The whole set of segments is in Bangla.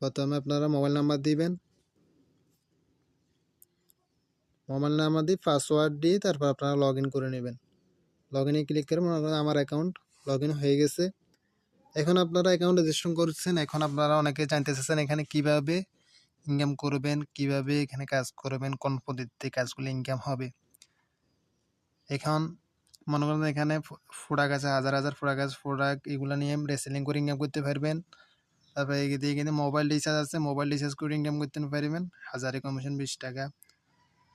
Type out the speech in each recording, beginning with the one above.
প্রথমে আপনারা মোবাইল নাম্বার দিবেন, মোবাইল নাম্বার দিয়ে পাসওয়ার্ড দিয়ে তারপর আপনারা লগ ইন করে নেবেন। লগ ইনে ক্লিক করে মনে করেন আমার অ্যাকাউন্ট লগ ইন হয়ে গেছে। এখন আপনারা অ্যাকাউন্ট রেজিস্ট্রেশন করছেন, এখন আপনারা অনেকে জানতে চাচ্ছেন এখানে কিভাবে ইনকাম করবেন, কিভাবে এখানে কাজ করবেন, কোন পদ্ধতিতে কাজগুলো ইনকাম হবে। এখন মনে করেন এখানে প্রোডাক্ট আছে, হাজার হাজার প্রোডাক্ট এগুলো নিয়ে রেসেলিং করে ইনকাম করতে পারবেন। তারপরে এখানে মোবাইল রিচার্জ আছে, মোবাইল রিচার্জ করে ইনকাম করতে পারবেন, 1000 কমিশন 20 টাকা।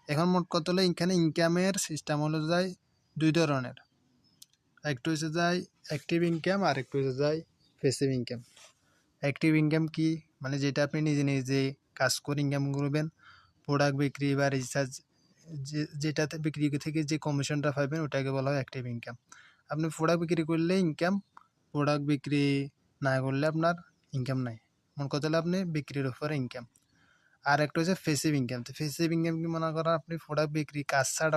এখন মোট কত হলো, এখানে ইনকামের সিস্টেম হলো যায় 2 ধরনের। একটু হচ্ছে যায় অ্যাক্টিভ ইনকাম আর একটু হচ্ছে যায় প্যাসিভ ইনকাম। অ্যাক্টিভ ইনকাম কি, মানে যেটা আপনি নিজে নিজে কাজ করে ইনকাম করবেন, প্রোডাক্ট বিক্রি বা রিচার্জ, যেটাতে বিক্রি থেকে যে কমিশনটা পাবেন ওটাকে বলা হয় অ্যাক্টিভ ইনকাম। আপনি প্রোডাক্ট বিক্রি করলে ইনকাম, প্রোডাক্ট বিক্রি না করলে আপনার ইনকাম নাই। মনে কথা হলে আপনি বিক্রির উপরে ইনকাম। আর একটা হচ্ছে প্যাসিভ ইনকাম। তো প্যাসিভ ইনকাম কি, মনে করেন আপনি প্রোডাক্ট বিক্রি কাজ ছাড়া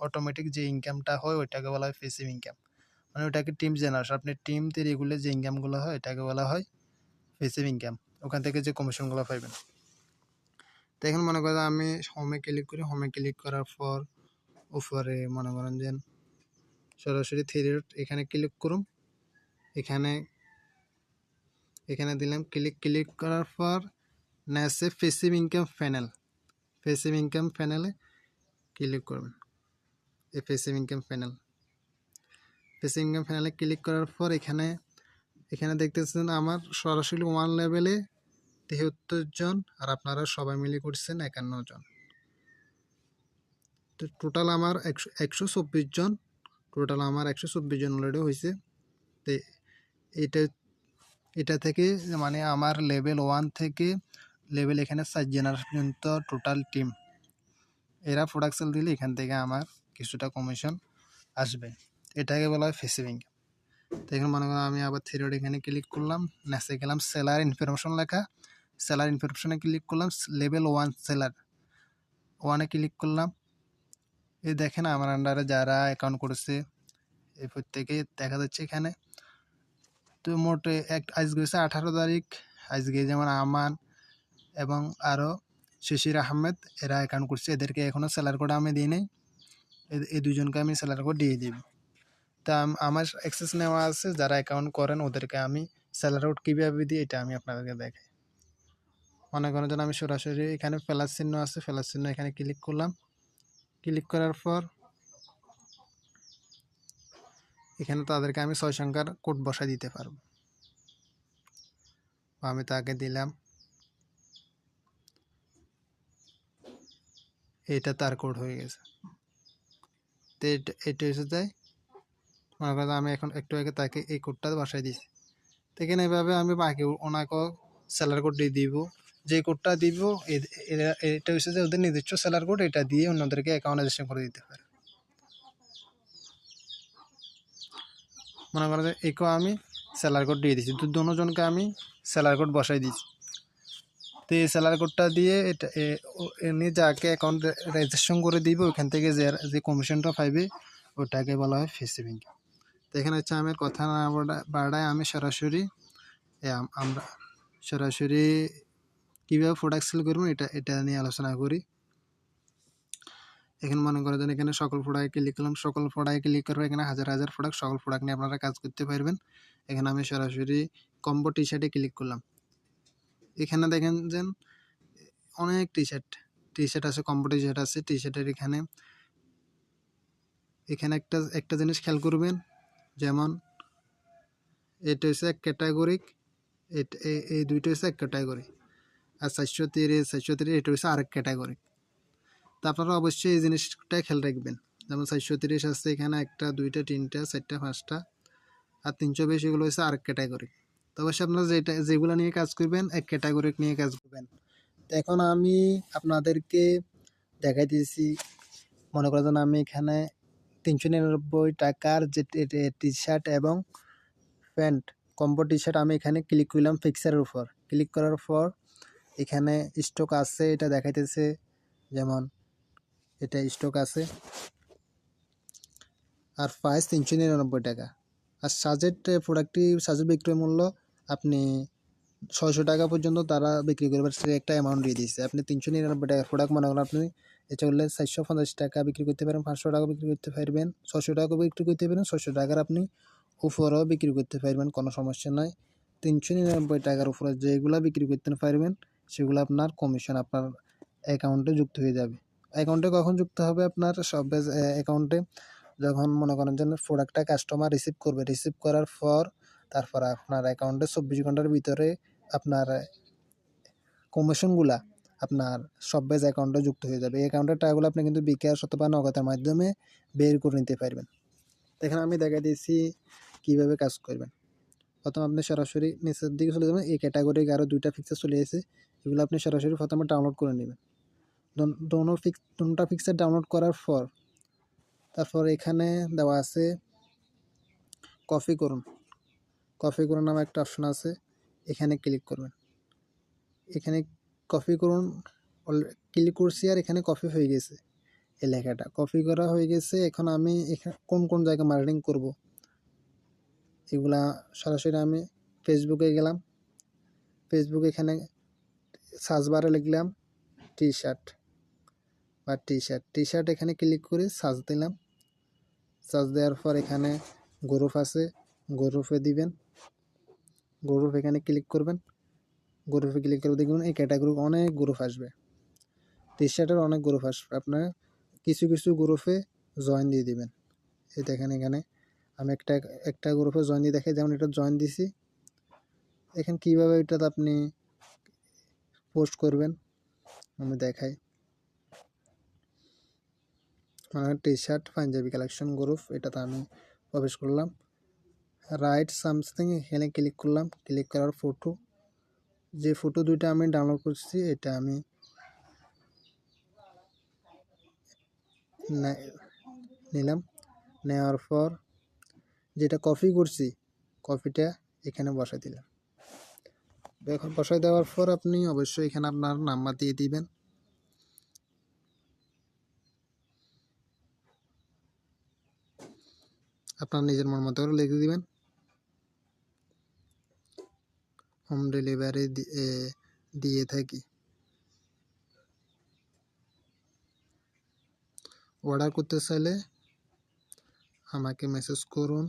অটোমেটিক যে ইনকামটা হয় ওইটাকে বলা হয় প্যাসিভ ইনকাম। মানে ওটাকে টিম জেনারেশন, আপনি টিম তৈরি করলে যে ইনকামগুলো হয় এটাকে বলা হয় প্যাসিভ ইনকাম, ওখান থেকে যে কমিশনগুলো পাইবেন। তো এখন মনে করেন আমি হোমে ক্লিক করি, হোমে ক্লিক করার পর উপরে মনে করেন যে সরাসরি থ্রি ডট এখানে ক্লিক করুন, এখানে দিলাম ক্লিক করার পর next passive income panel, passive income প্যানেলে ক্লিক করবেন। এই প্যাসিভ ইনকাম প্যানেলে ক্লিক করার পর এখানে দেখতেছেন আমার সরাসরি ওয়ান লেভেলে 73 জন, আর আপনারা সবাই মিলে করছেন 51 জন। তো টোটাল আমার 124 জন, টোটাল আমার 124 জন অলরেডি হয়েছে। তো এটা থেকে মানে আমার লেভেল 1 থেকে লেভেল এখানে 4 জেনারেশন টোটাল টিম, এরা প্রোডাক্ট সেল দিলে এখান থেকে আমার কিছুটা কমিশন আসবে, এটাকে বলা হয় প্যাসিভ ইনকাম। তো এখানে মনে করেন আমি আবার থ্রি ডট এখানে ক্লিক করলাম, নেক্সটে গেলাম সেলার ইনফরমেশন লেখা, সেলার ইনফরমেশনে ক্লিক করলাম, লেভেল 1 সেলার 1-এ ক্লিক করলাম। এই দেখেন আমার আন্ডারে যারা অ্যাকাউন্ট করেছে এই প্রত্যেকে দেখা যাচ্ছে এখানে। তো মোটে আজকে হচ্ছে 18 তারিখ, আজকে যেমন আমান এবং আরও শিশির আহমেদ এরা অ্যাকাউন্ট করছে, এদেরকে এখনও সেলার কোড আমি দিই নাই, এই দুজনকে আমি সেলার কোড দিয়ে দিব। তা আমার অ্যাক্সেস নেওয়া আছে, যারা অ্যাকাউন্ট করেন ওদেরকে আমি সেলার কোড কীভাবে দিই এটা আমি আপনাদেরকে দেখাই। মনে করেন যেন আমি সরাসরি এখানে প্লাস চিহ্ন আছে, প্লাস চিহ্ন এখানে ক্লিক করলাম, ক্লিক করার পর এখানে তাদেরকে আমি 6 সংখ্যার কোড বসাই দিতে পারবো। আমি তাকে দিলাম, এটা তার কোড হয়ে গেছে। তো এটা হচ্ছে যায়, মনে করেন আমি এখন একটু আগে তাকে এই কোডটা বসাই দিয়েছি। তো এখানে এভাবে আমি বাকি ওনাকেও সেলার কোড দিয়ে দিব, যে কোডটা দিব এটা হচ্ছে যে ওদের নির্দিষ্ট সেলার কোড, এটা দিয়ে অন্যদেরকে অ্যাকাউন্ট রেজিস্ট্রেশন করে দিতে পারে। মনে করেন যে একেও আমি সেলার কোড দিয়ে দিচ্ছি, তো দুজনকে আমি সেলার কোড বসাই দিচ্ছি। তো এই সেলার কোডটা দিয়ে এটা এনে যাকে অ্যাকাউন্ট রেজিস্ট্রেশন করে দিব ওখান থেকে যে কমিশনটা পাইবে ওটাকে বলা হয় প্যাসিভ ইনকাম। তো এখানে হচ্ছে আমি কথা না বাড়ায় আমি সরাসরি আমরা সরাসরি কীভাবে প্রোডাক্ট সেল করবো এটা নিয়ে আলোচনা করি। এখানে মনে করেন যেন এখানে সকল প্রোডাক্টে ক্লিক করলাম, সকল প্রোডাক্টে ক্লিক করবো, এখানে হাজার হাজার প্রোডাক্ট, সকল প্রোডাক্ট নিয়ে আপনারা কাজ করতে পারবেন। এখানে আমি সরাসরি কম্বো টি শার্টে ক্লিক করলাম, এখানে দেখেন যে অনেক টি শার্ট আছে, কম্বো টি শার্ট আছে। টি শার্টের এখানে একটা জিনিস খেয়াল করবেন, যেমন এটা হচ্ছে এক ক্যাটাগরি, এই দুইটা হচ্ছে এক ক্যাটাগরি, আর 430 এটা হচ্ছে আরেক ক্যাটাগরি। তা আপনারা অবশ্যই এই জিনিসটা খেয়াল রাখবেন, যেমন 430 আছে এখানে 1টা 2টা 3টা 4টা 5টা, আর 320 এগুলো হচ্ছে আরেক ক্যাটাগরি। তো অবশ্যই আপনারা যেগুলো নিয়ে কাজ করবেন এক ক্যাটাগরি নিয়ে কাজ করবেন। তো এখন আমি আপনাদেরকে দেখাই দিয়েছি, মনে করেন আমি এখানে 399 টাকার যে টি শার্ট এবং প্যান্ট কম্বো টি শার্ট আমি এখানে ক্লিক করলাম পিকচারের উপর, ক্লিক করার পর এখানে স্টক আছে এটা দেখাইতেছে, যেমন এটা স্টক আছে, আর প্রাইস 399 টাকা। আর সাজেট প্রোডাক্টটি সাজেট বিক্রয় মূল্য আপনি 600 টাকা পর্যন্ত তারা বিক্রি করবে, সে একটা অ্যামাউন্ট দিয়ে দিচ্ছে। আপনি 399 টাকার প্রোডাক্ট মনে করেন আপনি এটা করলে 450 টাকা বিক্রি করতে পারেন, 500 টাকা বিক্রি করতে পারবেন, 600 টাকা বিক্রি করতে পারেন, 600 টাকার আপনি উপরেও বিক্রি করতে পারবেন, কোনো সমস্যা নাই। 399 টাকার উপরে যেগুলা বিক্রি করতে পারবেন সেগুলো আপনার কমিশন আপনার অ্যাকাউন্টে যুক্ত হয়ে যাবে। অ্যাকাউন্টে কখন যুক্ত হবে? আপনার শপেজ অ্যাকাউন্টে যখন মনে করেন যে প্রোডাক্টটা কাস্টমার রিসিভ করবে, রিসিভ করার পর তারপর আপনার অ্যাকাউন্টে 24 ঘন্টার ভিতরে আপনার কমিশনগুলা আপনার শপেজ অ্যাকাউন্টে যুক্ত হয়ে যাবে। এই অ্যাকাউন্টের টাকাগুলো আপনি কিন্তু বিকাশ অথবা নগদের মাধ্যমে বের করে নিতে পারবেন। এখানে আমি দেখা দিয়েছি কীভাবে কাজ করবেন। প্রথমে আপনি সরাসরি নিচের দিকে চলে যাবেন, এই ক্যাটাগরি আরও 2টা ফিক্সার চলে এসেছে, এগুলো আপনি সরাসরি প্রথমে ডাউনলোড করে নেবেন। দুটো ফিক্সার ডাউনলোড করার পর তারপর এখানে দেওয়া আছে কপি করুন। কপি করুন নামে একটা অপশন আছে, এখানে ক্লিক করবেন। এখানে কপি করুন ক্লিক করছি আর এখানে কপি হয়ে গেছে, এই লেখাটা কপি করা হয়ে গেছে। এখন আমি এখানে কোন কোন জায়গায় মার্কেটিং করব এগুলা সরাসরি আমি ফেসবুকে গেলাম। ফেসবুক এখানে সার্চ বারে লিখলাম টি শার্ট বা টি শার্ট এখানে ক্লিক করে সার্চ দিলাম। সার্চ দেওয়ার পর এখানে গ্রুপ আছে, গ্রুপে দিবেন। গ্রুপ এখানে ক্লিক করবেন। গ্রুপে ক্লিক করে দেখবেন এই ক্যাটাগরি অনেক গ্রুপ আসবে, টি শার্টের অনেক গ্রুপ আসবে। আপনার কিছু কিছু গ্রুপে জয়েন দিয়ে দিবেন। এই দেখেন এখানে আমি একটা গ্রুপে জয়েন দিয়ে দেখে, যেমন এটা জয়েন দিছি। এখানে কীভাবে এটাতে আপনি পোস্ট করবেন আমি দেখাই। মানে T shirt Punjabi collection group, এটাতে আমি প্রবেশ করলাম। রাইট সামথিং এখানে ক্লিক করলাম। ক্লিক করার ফটো, যে ফটো দুইটা আমি ডাউনলোড করছি এটা আমি নিলাম। নেওয়ার পর যেটা কপি করছি কপিটা এখানে বসাই দিলাম। এখন বসাই দেওয়ার পর আপনি অবশ্যই এখানে আপনার নাম্বার দিয়ে দিবেন। আপনার নিজের মন মতো করে লিখে দিবেন। হোম ডেলিভারি দিয়ে থাকি। অর্ডার করতে চাইলে আমাকে মেসেজ করুন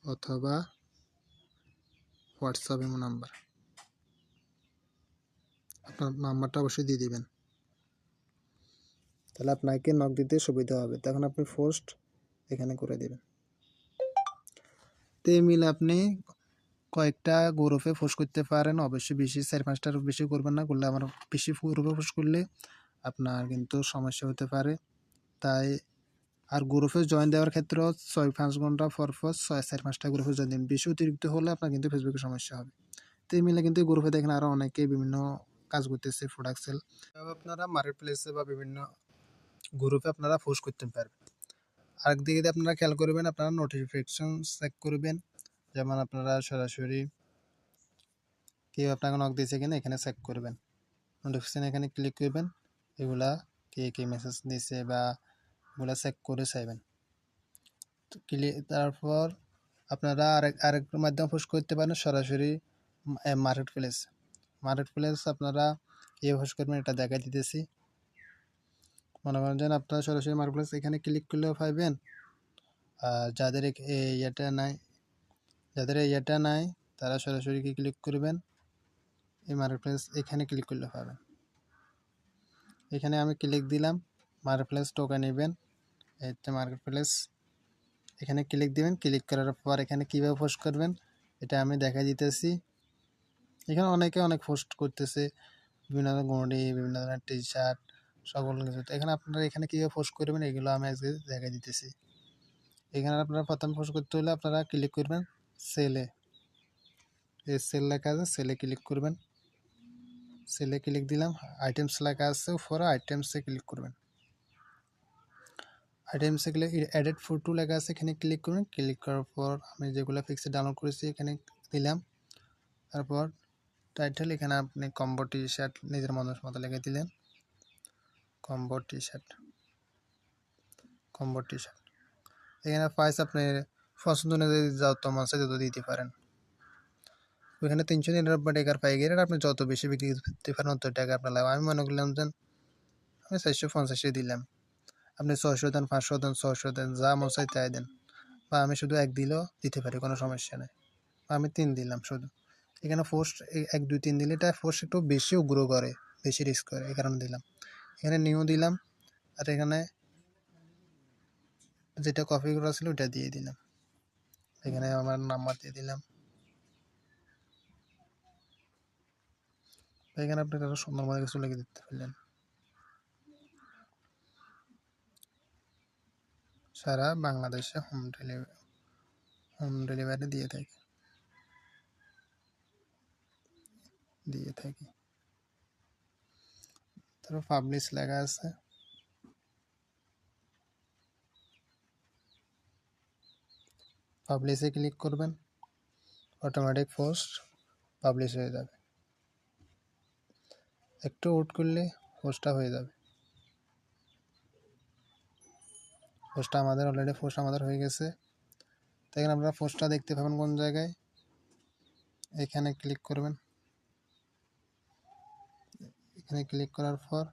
অথবা হোয়াটসঅ্যাপ এমন নাম্বার, আপনার নাম্বারটা অবশ্যই দিয়ে দিবেন, তাহলে আপনাকে নক দিতে সুবিধা হবে। তখন আপনি পোস্ট এখানে করে দেবেন। তো এই মিলে আপনি কয়েকটা গ্রুপে পোস্ট করতে পারেন। অবশ্যই বেশি 4-5টার বেশি করবেন না, করলে আমার বেশি গ্রুপে পোস্ট করলে আপনার কিন্তু সমস্যা হতে পারে। তাই আর গ্রুপে জয়েন দেওয়ার ক্ষেত্রেও 6-5 ঘন্টা পর 4-5টা গ্রুপে জয়েন দিন। বেশি অতিরিক্ত হলে আপনার কিন্তু ফেসবুকে সমস্যা হবে। তো এই মিলে কিন্তু গ্রুপে দেখেন আরও অনেকে বিভিন্ন কাজ করতেছে, প্রোডাক্ট সেল। আপনারা মার্কেট প্লেসে বা বিভিন্ন গ্রুপে আপনারা পোস্ট করতে পারবেন। আরেকদিকে আপনারা খেয়াল করবেন, আপনারা নোটিফিকেশন চেক করবেন। যেমন আপনারা সরাসরি কেউ আপনাকে নক দিয়েছে কিনা এখানে চেক করবেন। নোটিফিকেশন এখানে ক্লিক করবেন, এগুলা কে মেসেজ দিয়েছে বা এগুলা চেক করে চাইবেন। তারপর আপনারা আরেক মাধ্যমে পোস্ট করতে পারেন, সরাসরি মার্কেট প্লেস। মার্কেট প্লেস আপনারা কীভাবে পোস্ট করবেন এটা দেখাই দিতেছি। মনে করেন যে আপনারা সরাসরি মার্কেট প্লেস এখানে ক্লিক করলেও পাইবেন। যাদের ইয়েটা নাই তারা সরাসরি কি ক্লিক করবেন, এই মার্কেট প্লেস এখানে ক্লিক করলে পাবেন। এখানে আমি ক্লিক দিলাম, মার্কেট প্লেস টোকেন নেবেন। এই তো মার্কেট প্লেস, এখানে ক্লিক দিবেন। ক্লিক করার পর এখানে কীভাবে পোস্ট করবেন এটা আমি দেখা দিতেছি। এখানে অনেকে অনেক পোস্ট করতেছে, বিভিন্ন ধরনের ঘড়ি, বিভিন্ন ধরনের টি শার্ট, সকল কিছু। এখানে আপনারা এখানে কীভাবে পোস্ট করবেন এগুলো আমি আজকে দেখা দিতেছি। এখানে আপনারা প্রথম পোস্ট করতে হলে আপনারা ক্লিক করবেন সেলে, এই সেল লেখা আছে, সেলে ক্লিক করবেন। সেলে ক্লিক দিলাম, আইটেমস লেখা আছে উপরে, আইটেমসে ক্লিক করবেন। আইটেমসে ক্লিক, এডিট ফটো লেখা আছে, এখানে ক্লিক করবেন। ক্লিক করার পর আমি যেগুলো ফিক্সে ডাউনলোড করেছি এখানে দিলাম। তারপর টাইটেল এখানে আপনি কম্বো টি শার্ট নিজের মতো লিখে দিলেন, কম্বো টি শার্ট। এখানে প্রাইস আপনি পছন্দ অনুযায়ী যত মন চায় তত দিতে পারেন। ওইখানে 399 টাকার পাইকারি রেট, আপনি যত বেশি বিক্রি করতে পারেন তত টাকা আপনার লাভ। আমি মনে করলাম যে আমি 450 দিলাম, আপনি 600 দেন, 500 দেন, 600 দেন, যা মন চায় তাই দেন, বা আমি শুধু 1 দিলেও দিতে পারি, কোনো সমস্যা নেই। আমি 3 দিলাম শুধু। এখানে পোস্ট 1, 2, 3 দিলে এটা পোস্ট একটু বেশি উগ্র করে, বেশি রিস্ক করে, এই কারণে দিলাম। এখানে নিউ দিলাম, আর এখানে যেটা কপি করা ছিল ওটা দিয়ে দিলাম। এখানে আমার নাম্বার দিয়ে দিলাম। এখানে আপনি আরো সুন্দর মতো কিছু লিখে দিতে পারলেন। সারা বাংলাদেশে হোম ডেলিভারি দিয়ে থাকি। তারপর পাবলিশ লেখা আছে, পাবলিশে ক্লিক করবেন, অটোমেটিক পোস্ট পাবলিশ হয়ে যাবে। একটু ওয়েট করলে পোস্টটা হয়ে যাবে। পোস্টটা আমাদের অলরেডি হয়ে গেছে। তো এখানে আপনারা পোস্টটা দেখতে পাবেন কোন জায়গায়, এখানে ক্লিক করবেন। এখানে ক্লিক করার পর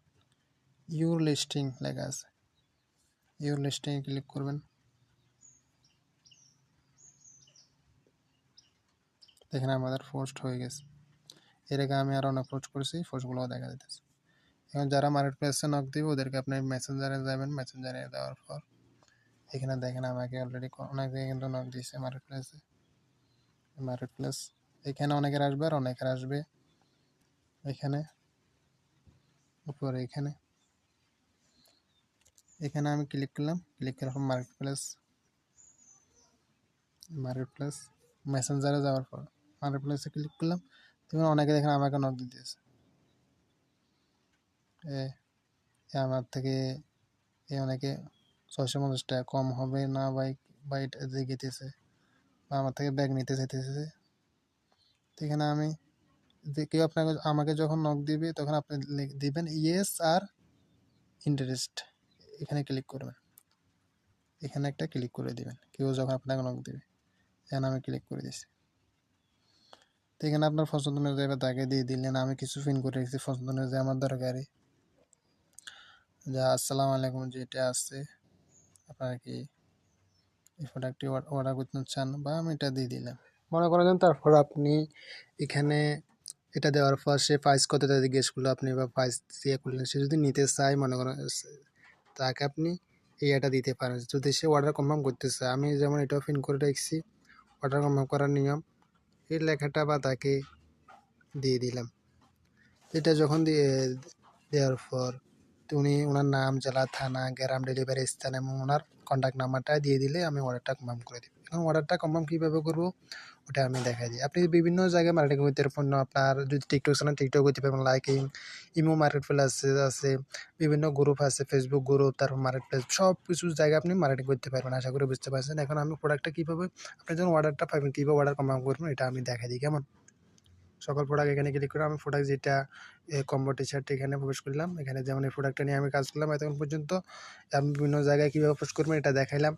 ইউর লিস্টিং লেখা আছে, ইউর লিস্টিংয়ে ক্লিক করবেন। এখানে আমাদের পোস্ট হয়ে গেছে। এর আগে আমি আরও অনেক পোস্ট করেছি, পোস্টগুলো দেখা যাইতেছে। এখন যারা মার্কেট প্লেসে নক দিবে ওদেরকে আপনি মেসেঞ্জারে যাবেন, মেসেঞ্জারে দেওয়ার পর এখানে দেখেন আমাকে অলরেডি অনেকে কিন্তু নক দিয়েছে মার্কেট প্লেস। এখানে অনেকের আসবে আর অনেকের আসবে এখানে উপরে। এখানে আমি ক্লিক করলাম, ক্লিক করার পর মার্কেট প্লেস মেসেঞ্জারে যাওয়ার পর মার্কেট প্লেসে ক্লিক করলাম। তখন অনেকে দেখেন আমাকে নক দিতেছে, আমার থেকে অনেকে 650 টাকা কম হবে না বা এটা জিগেতেছে, বা আমার থেকে ব্যাগ নিতে চাইতেছে। তো এখানে আমি যে কেউ আমাকে যখন নক দিবে তখন আপনি দিবেন ইয়েস আর ইন্টারেস্ট, এখানে ক্লিক করবেন। এখানে একটা ক্লিক করে দিবেন কেউ যখন আপনাকে নক দিবে। এখানে আমি ক্লিক করে দিচ্ছি। তো এখানে আপনার পছন্দ অনুযায়ী তাকে দিয়ে দিলেন। আমি কিছু পিন করে রেখেছি পছন্দ অনুযায়ী আমার দরকারি, যা আসসালামু আলাইকুম যেটা আছে, আপনারা কি এই প্রোডাক্টটি অর্ডার করতে চান, বা আমি এটা দিয়ে দিলাম মনে করেন। তারপর আপনি এখানে এটা দেওয়ার পর সে প্রাইস কতটা জিজ্ঞেস করলো, আপনি বা প্রাইস দিয়ে করলেন। সে যদি নিতে চায় মনে করেন তাকে আপনি এটা দিতে পারেন, যদি সে অর্ডার কনফার্ম করতে চায়। আমি যেমন এটাও পিন করে রেখেছি, অর্ডার কনফার্ম করার নিয়ম, এই লেখাটা বা তাকে দিয়ে দিলাম। এটা যখন দেওয়ার পর উনি ওনার নাম, জেলা, থানা, গ্রাম, ডেলিভারি স্থান এবং ওনার কন্ট্যাক্ট নাম্বারটা দিয়ে দিলে আমি অর্ডারটা কনফার্ম করে দেবো। এখন অর্ডারটা কনফার্ম কীভাবে করবো ওটা আমি দেখাই দিই। আপনি বিভিন্ন জায়গায় মার্কেটিং করতে পণ্য, আপনার যদি টিকটক চালান টিকটক করতে পারবেন, লাইকিং, ইমো মার্কেট প্লেস আছে, বিভিন্ন গ্রুপ আছে, ফেসবুক গ্রুপ, তারপর মার্কেট প্লেস, সব কিছু জায়গায় আপনি মার্কেটিং করতে পারবেন। আশা করি বুঝতে পারছেন। এখন আমি প্রোডাক্টটা কীভাবে, আপনি যখন অর্ডারটা পাবেন কীভাবে অর্ডার কনফার্ম করবেন এটা আমি দেখাই দিই। কেমন? সকল প্রোডাক্ট এখানে ক্লিক করে আমি প্রোডাক্ট যেটা কম্বো টি শার্ট এখানে প্রবেশ করলাম। এখানে যেমন এই প্রোডাক্টটা নিয়ে আমি কাজ করলাম এতক্ষণ পর্যন্ত। আমি বিভিন্ন জায়গায় কীভাবে পোস্ট করবেন এটা দেখাইলাম।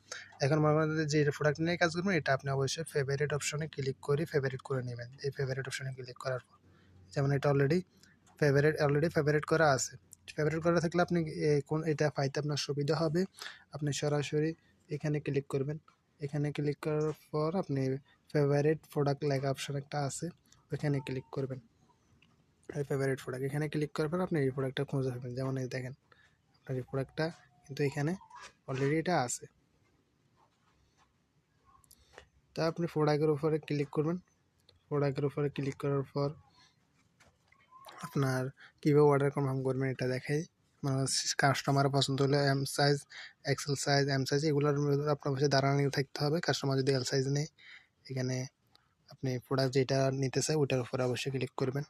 এখন মনে করেন যে প্রোডাক্ট নিয়ে কাজ করবেন, এটা আপনি অবশ্যই ফেভারিট অপশনে ক্লিক করে ফেভারিট করে নেবেন। এই ফেভারিট অপশনে ক্লিক করার পর যেমন এটা অলরেডি ফেভারিট করা আছে। ফেভারিট করা থাকলে আপনি কোন এটা পাইতে আপনার সুবিধা হবে, আপনি সরাসরি এখানে ক্লিক করবেন। এখানে ক্লিক করার পর আপনি ফেভারিট প্রোডাক্ট লেখা অপশন একটা আছে, ওইখানে ক্লিক করবেন। এই ফেভারিট প্রোডাক্ট এখানে ক্লিক করার পর আপনি এই প্রোডাক্টটা খুঁজে পাবেন। যেমন এই দেখেন আপনার এই প্রোডাক্টটা কিন্তু এখানে অলরেডি এটা আছে। তা আপনি প্রোডাক্টের উপরে ক্লিক করবেন। প্রোডাক্টের উপরে ক্লিক করার পর আপনার কীভাবে অর্ডার কনফার্ম করবেন এটা দেখাই। মানে কাস্টমারের পছন্দ হলে M size, XL size, M size এগুলোর আপনার পাশে দাঁড়ানো থাকতে হবে। কাস্টমার যদি এল সাইজ নেয়, এখানে আপনি প্রোডাক্ট যেটা নিতে চাই ওটার উপরে অবশ্যই ক্লিক করবেন।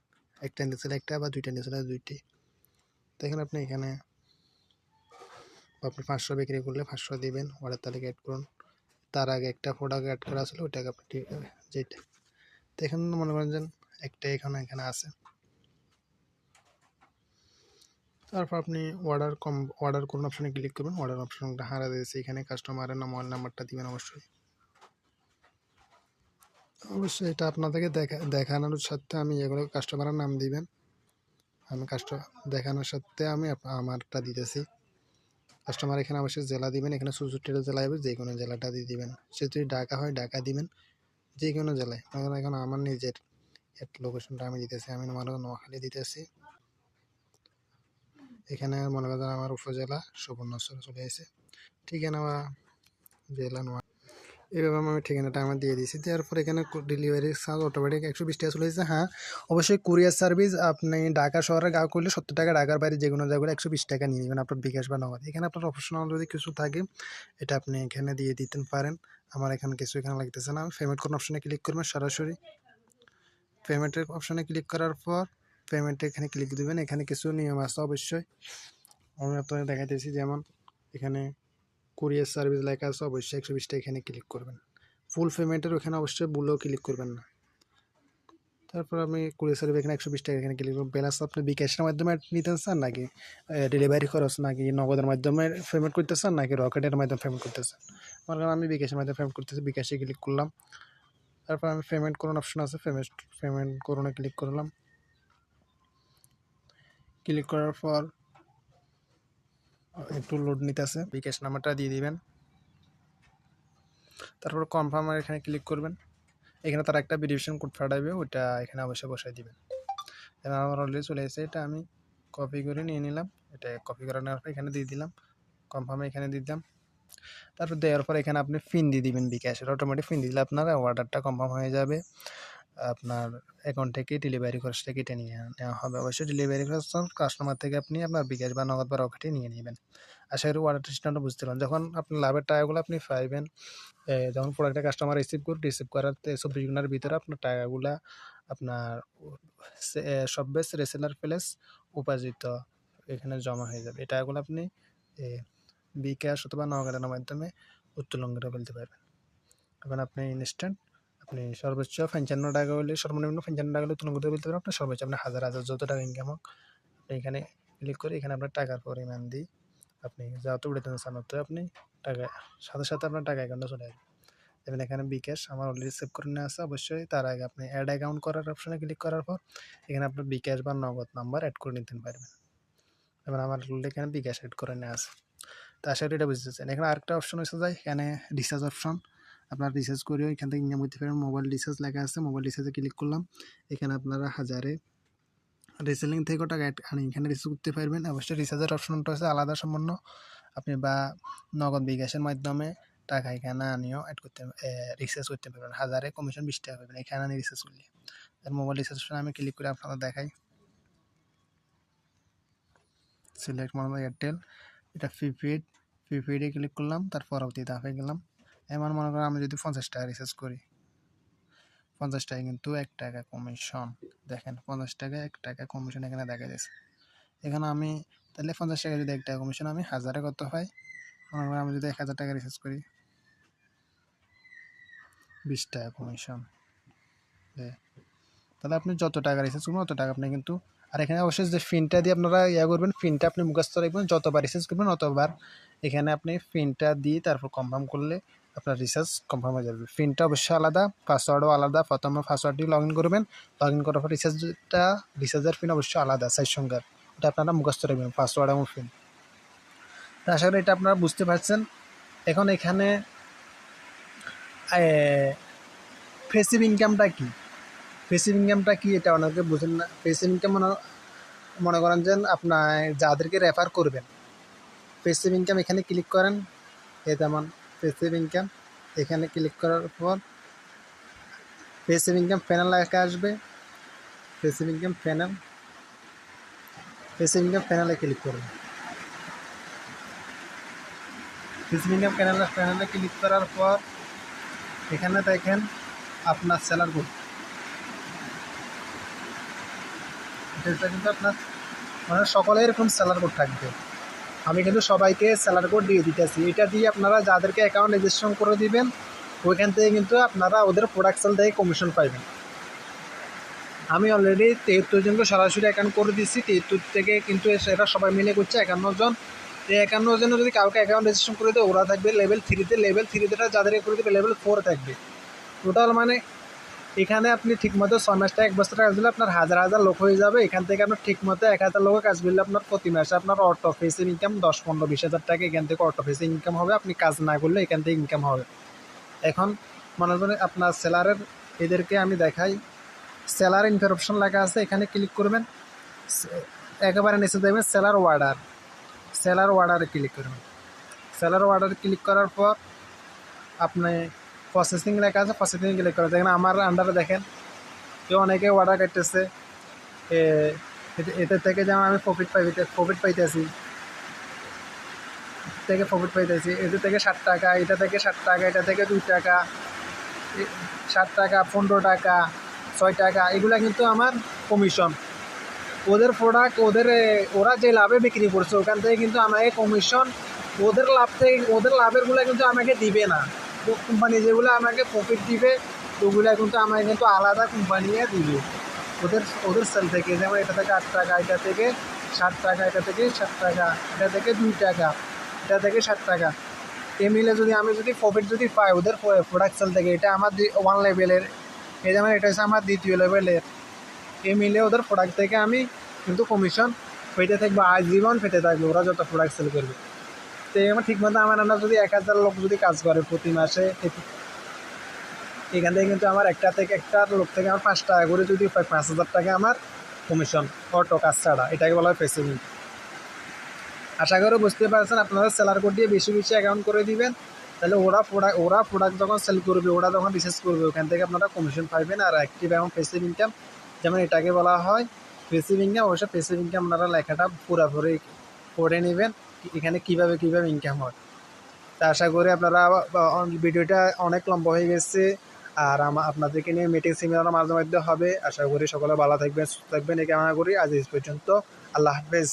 একটা নিতে চাইলে একটা, বা দুইটা নিতে চাইলে দুইটি। তো এখানে আপনি আপনি 500 বিক্রি করলে 500 দিবেন, অর্ডার তালিকা অ্যাড করুন। তার আগে একটা প্রোডাক্ট অ্যাড করা ছিল ওইটাকে আপনি যেটা, তো এখানে মনে করেন যে একটা এখানে আছে। তারপর আপনি অর্ডার করুন অপশনে ক্লিক করবেন। অর্ডার অপশনটা হারা দিয়েছে, এখানে কাস্টমারের মোবাইল নাম্বারটা দিবেন অবশ্যই। অবশ্যই এটা আপনাদেরকে দেখানোর সাথে আমি এগুলো কাস্টমারের নাম দিবেন। আমি দেখানোর সাথে আমি আমারটা দিতেছি। কাস্টমার এখানে অবশ্যই জেলা দিবেন, এখানে 64টা জেলা হবে, যে কোনো জেলাটা দিয়ে দিবেন। সে যদি ঢাকা হয় ঢাকা দিবেন, যে কোনো জেলায়। এখন আমার নিজের লোকেশনটা আমি দিতেছি, আমি মনে করেন নোয়াখালী দিতেছি। এখানে মনে করেন আমার উপজেলা সুবর্ণচর চলে এসেছে, ঠিকানা বা জেলা নোয়াখালী। এইভাবে আমি ঠিকানাটা আমার দিয়ে দিয়েছি। দেওয়ার পর এখানে ডেলিভারি চার্জ অটোমেটিক 120 টাকা চলে এসেছে। হ্যাঁ, অবশ্যই কুরিয়ার সার্ভিস আপনি ঢাকা শহরে গাঁও করলে 70 টাকা, ঢাকার বাইরে যে কোনো জায়গায় 120 টাকা নিয়ে নেবেন আপনার বিকাশ বা নগদ। এখানে আপনার অপশনাল যদি কিছু থাকে এটা আপনি এখানে দিয়ে দিতে পারেন। আমার এখানে কিছু এখানে লাগতেছে না। পেমেন্ট কোন অপশনে ক্লিক করবেন, সরাসরি পেমেন্টের অপশনে ক্লিক করার পর পেমেন্টে এখানে ক্লিক দিবেন। এখানে কিছু নিয়ম আছে অবশ্যই, আমি আপনাদের দেখাইতেছি। যেমন এখানে কুরিয়ার সার্ভিস লেখা আছে, অবশ্যই 120 টাকা এখানে ক্লিক করবেন। ফুল পেমেন্টের ওখানে অবশ্যই ভুলেও ক্লিক করবেন না। তারপর আমি কুরিয়ার সার্ভিস এখানে 120 টাকা এখানে ক্লিক করব। ব্যালেন্স আপনি বিকাশের মাধ্যমে নিতে চান নাকি ডেলিভারি খরচ নাকি নগদের মাধ্যমে পেমেন্ট করতে চান নাকি রকেটের মাধ্যমে পেমেন্ট করতে চান? মনে করেন আমি বিকাশের মাধ্যমে পেমেন্ট করতেছি, বিকাশে ক্লিক করলাম। তারপর আমি পেমেন্ট করুন অপশন আছে, পেমেন্ট করুনে ক্লিক করলাম। ক্লিক করার পর একটু লোড নিতে আছে, বিকাশ নাম্বারটা দিয়ে দিবেন। তারপর কনফার্মার এখানে ক্লিক করবেন। এখানে তারা একটা ভেরিফিকেশন কোড পাঠাবে, ওটা এখানে অবশ্যই বসাই দিবেন। আমার অলরেডি চলে এসেছে, এটা আমি কপি করে নিয়ে নিলাম। এটা কপি করে নেওয়ার পর এখানে দিয়ে দিলাম, কনফার্মে এখানে দিয়ে দিলাম। তারপর দেওয়ার পর এখানে আপনি পিন দিয়ে দিবেন বিকাশের, অটোমেটিক পিন দিলে আপনার অর্ডারটা কনফার্ম হয়ে যাবে। আপনার অ্যাকাউন্ট থেকে ডেলিভারি খরচটা কেটে নিয়ে নেওয়া হবে। অবশ্যই ডেলিভারি খরচ কাস্টমার থেকে আপনি আপনার বিকাশ বা নগদ বা রকেটে নিয়ে নেবেন। আশা করি অর্ডারটা সিস্টেমটা বুঝতে পারেন। যখন আপনি লাভের টাকাগুলো আপনি পাইবেন, যখন প্রোডাক্টটা কাস্টমার রিসিভ করার 24 ঘন্টার ভিতরে আপনার টাকাগুলা আপনার সববেস রেসেলার প্লেস উপার্জিত এখানে জমা হয়ে যাবে। এই টাকাগুলো আপনি বিকাশ অথবা নগদের মাধ্যমে উত্তোলন করে ফেলতে পারবেন। এখন আপনি ইনস্ট্যান্ট আপনি সর্বোচ্চ 55 টাকা হলে, সর্বনিম্ন 55 টাকা হলে উত্তোলন করতে ফেলতে পারবেন। আপনার সর্বোচ্চ আপনার হাজার যত টাকা ইনকাম হোক, আপনি এখানে ক্লিক করে এখানে আপনার টাকার পরিমাণ দিই আপনি যত উঠাতে চান তত আপনি টাকা সাথে সাথে আপনার টাকা অ্যাকাউন্টে চলে আসবে। যেমন এখানে বিকাশ আমার অলরেডি সেভ করে নেওয়া আছে। অবশ্যই তার আগে আপনি অ্যাড অ্যাকাউন্ট করার অপশনে ক্লিক করার পর এখানে আপনার বিকাশ বা নগদ নাম্বার অ্যাড করে নিতে পারবেন। যেমন আমার অলরেডি এখানে বিকাশ অ্যাড করে নেওয়া আছে। তো আশা করি এটা বুঝতেছেন। এখানে আরেকটা অপশন এসে যায়, এখানে রিচার্জ অপশন। আপনার রিচার্জ করেও এখান থেকে ইনকাম করতে পারেন। মোবাইল রিচার্জ লেখা আছে, মোবাইল রিচার্জে ক্লিক করলাম। এখানে আপনারা হাজারে রিসেলিং থেকেও টাকা এখানে রিচার্জ করতে পারবেন। অবশ্যই রিচার্জের অপশনটা আছে আলাদা সম্পূর্ণ, আপনি বা নগদ বিকাশের মাধ্যমে টাকা এখানে আনিও অ্যাড করতে রিচার্জ করতে পারবেন। হাজারে কমিশন 20 টাকা পাবেন এখানে আনি রিচার্জ করলে। আর মোবাইল রিচার্জ আমি ক্লিক করে আপনাদের দেখাই। সিলেক্ট মনে হয় এয়ারটেল, এটা প্রিপেডে ক্লিক করলাম। তার পরবর্তী ধাপে গেলাম। এমন মনে করেন আমি যদি 50 টাকা রিচার্জ করি, 50 টাকা কিন্তু 1 টাকা কমিশন। দেখেন 50 টাকা 1 টাকা কমিশন এখানে দেখা যাচ্ছে। এখানে আমি তাহলে 50 টাকা যদি 1 টাকা কমিশন, আমি হাজারে কত হয় মনে করেন আমি যদি 1000 টাকা রিচার্জ করি, 20 টাকা কমিশন। তাহলে আপনি যত টাকা রিচার্জ করবেন তত টাকা আপনি কিন্তু। আর এখানে অবশ্যই যে পিনটা দিয়ে আপনারা করবেন, পিনটা আপনি মুখস্থ রাখবেন। যতবার রিচার্জ করবেন ততবার এখানে আপনি পিনটা দিয়ে তারপর কনফার্ম করলে আপনার রিচার্জ কনফার্ম হয়ে যাবে। পিনটা অবশ্যই আলাদা, পাসওয়ার্ডও আলাদা। প্রথমে পাসওয়ার্ড দিয়ে লগ ইন করবেন, লগ ইন করার পর রিচার্জের পিন অবশ্যই আলাদা 4 সংখ্যার, এটা আপনারা মুখস্থ রাখবেন পাসওয়ার্ড এবং পিন। আশা করি এটা আপনারা বুঝতে পারছেন। এখন এখানে প্যাসিভ ইনকামটা কি, প্যাসিভ ইনকামটা কি এটা অনেকে বুঝেন না। প্যাসিভ ইনকাম মনে করেন যে আপনার যাদেরকে রেফার করবেন, প্যাসিভ ইনকাম এখানে ক্লিক করেন। এই যেমন প্যাসিভ ইনকাম এখানে ক্লিক করার পর প্যাসিভ ইনকাম প্যানেল লেখা আসবে। প্যাসিভ ইনকাম প্যানেলে ক্লিক করবেন। প্যাসিভ ইনকাম প্যানেলে ক্লিক করার পর এখানে দেখেন আপনার সেলার কোড, এটা কিন্তু আপনার মানে সকলের এরকম সেলার কোড থাকবে। আমি কিন্তু সবাইকে সেলার কোড দিয়ে দিতেছি। এটা দিয়ে আপনারা যাদেরকে অ্যাকাউন্ট রেজিস্ট্রেশন করে দিবেন ওইখান থেকে কিন্তু আপনারা ওদের প্রোডাকশন থেকে কমিশন পাইবেন। আমি অলরেডি 73 জনকে সরাসরি অ্যাকাউন্ট করে দিচ্ছি। 73 থেকে কিন্তু এরা সবাই মিলে করছে 51 জন। এই 51 জনের যদি কাউকে অ্যাকাউন্ট রেজিস্ট্রেশন করে দেয় ওরা থাকবে লেভেল 3-তে, লেভেল 3-তে যাদেরকে করে দেবে লেভেল 4 থাকবে। টোটাল মানে এখানে আপনি ঠিকমতো 6 মাস থেকে 1 বছর কাজ করলে আপনার হাজার হাজার লোক হয়ে যাবে। এখান থেকে আপনার ঠিকমতো 1000 লোক কাজ করলে আপনার প্রতি মাসে আপনার অটো ফেসিভ ইনকাম 10, 15, 20 হাজার টাকা এখান থেকে অটো ফেসিভ ইনকাম হবে। আপনি কাজ না করলে এখান থেকে ইনকাম হবে। এখন মনে করেন আপনার সেলারের এদেরকে আমি দেখাই। সেলার ইনফার অপশন লেখা আছে, এখানে ক্লিক করবেন। একেবারে নিচে দেখবেন সেলার অর্ডার, সেলার অর্ডারে ক্লিক করবেন। সেলার অর্ডারে ক্লিক করার পর আপনি প্রসেসিং লেখা আছে, প্রসেসিং ক্লিক করে দেখেন আমার আন্ডারে দেখেন অনেকে অর্ডার করতেছে। এতে থেকে যেমন আমি প্রফিট পাইতেছি, এদের থেকে 60 টাকা, এটা থেকে 60 টাকা, এটা থেকে 2 টাকা, 7 টাকা, 15 টাকা, 6 টাকা, এগুলা কিন্তু আমার কমিশন। ওদের প্রোডাক্ট ওরা যে লাভে বিক্রি করছে ওখান থেকে কিন্তু আমাকে কমিশন, ওদের লাভ থেকে ওদের লাভেরগুলো কিন্তু আমাকে দিবে না। তো কোম্পানি যেগুলো আমাকে প্রফিট দিবে ওগুলো কিন্তু আমাকে কিন্তু আলাদা কোম্পানিয়ে দিবে ওদের সেল থেকে। যেমন এটা থেকে 8 টাকা, এটা থেকে 7 টাকা, এটা থেকে 7 টাকা, এটা থেকে 2 টাকা, এটা থেকে 7 টাকা। এই মিলে আমি যদি প্রফিট পাই ওদের প্রোডাক্ট সেল থেকে, এটা আমার 1 লেভেলের, এই যেমন এটা হচ্ছে আমার 2য় লেভেলের। এই মিলে ওদের প্রোডাক্ট থেকে আমি কিন্তু কমিশন পেতে থাকবো, আজীবন পেতে থাকবো ওরা যত প্রোডাক্ট সেল করবে। তো আমার ঠিকমতো আমার আন্ডার যদি 1000 লোক যদি কাজ করে প্রতি মাসে, এখান থেকে কিন্তু আমার একটা লোক থেকে আমার 5 টাকা করে যদি 5000 টাকা আমার কমিশন অটো কাজ ছাড়া, এটাকে বলা হয় পেসিভ ইনকাম। আশা করে বুঝতে পারছেন। আপনারা সেলার কোড দিয়ে বেশি বেশি অ্যাকাউন্ট করে দিবেন, তাহলে ওরা প্রোডাক্ট যখন সেল করবে, ওরা যখন রিসার্চ করবে, ওখান থেকে আপনারা কমিশন পাইবেন। আর অ্যাক্টিভ এবং পেসিভ ইনকাম, যেমন এটাকে বলা হয় পেসিভ ইনকাম। অবশ্য পেসিভ ইনকাম আপনারা লেখাটা পুরোপুরি পড়ে নেবেন এখানে কীভাবে ইনকাম হয়। তা আশা করি আপনারা, ভিডিওটা অনেক লম্বা হয়ে গেছে আর আপনাদেরকে নিয়ে মিটিং সেমিনারও মাঝে মধ্যে হবে। আশা করি সকলে ভালো থাকবেন, সুস্থ থাকবেন এই কামনা করি। আজ এই পর্যন্ত, আল্লাহ হাফেজ।